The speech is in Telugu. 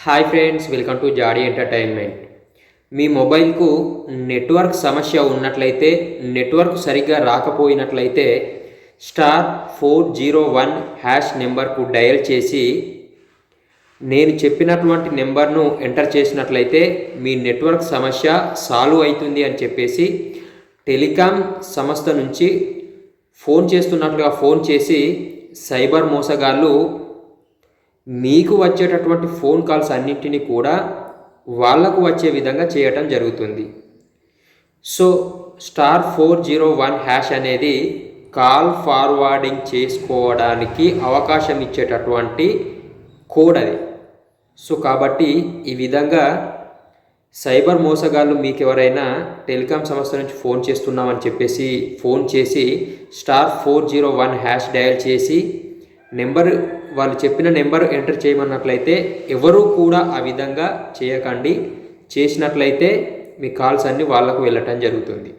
Hi friends, welcome to Jaadi entertainment. మీ మొబైల్కు నెట్వర్క్ సమస్య ఉన్నట్లయితే, నెట్వర్క్ సరిగ్గా రాకపోయినట్లయితే *401# నెంబర్కు డయల్ చేసి నేను చెప్పినటువంటి నెంబర్ను ఎంటర్ చేసినట్లయితే మీ నెట్వర్క్ సమస్య సాల్వ్ అవుతుంది అని చెప్పేసి టెలికాం సంస్థ నుంచి ఫోన్ చేస్తున్నట్లుగా ఫోన్ చేసి సైబర్ మోసగాళ్ళు మీకు వచ్చేటటువంటి ఫోన్ కాల్స్ అన్నింటినీ కూడా వాళ్లకు వచ్చే విధంగా చేయటం జరుగుతుంది. సో *401# అనేది కాల్ ఫార్వర్డింగ్ చేసుకోవడానికి అవకాశం ఇచ్చేటటువంటి కోడ్ అది. సో కాబట్టి ఈ విధంగా సైబర్ మోసగాళ్ళు మీకు ఎవరైనా టెలికాం సంస్థ నుంచి ఫోన్ చేస్తున్నామని చెప్పేసి ఫోన్ చేసి *401# డయల్ చేసి వాళ్ళు చెప్పిన నెంబర్ ఎంటర్ చేయమన్నట్లయితే ఎవరూ కూడా ఆ విధంగా చేయకండి. చేసినట్లయితే మీ కాల్స్ అన్నీ వాళ్ళకు వెళ్ళటం జరుగుతుంది.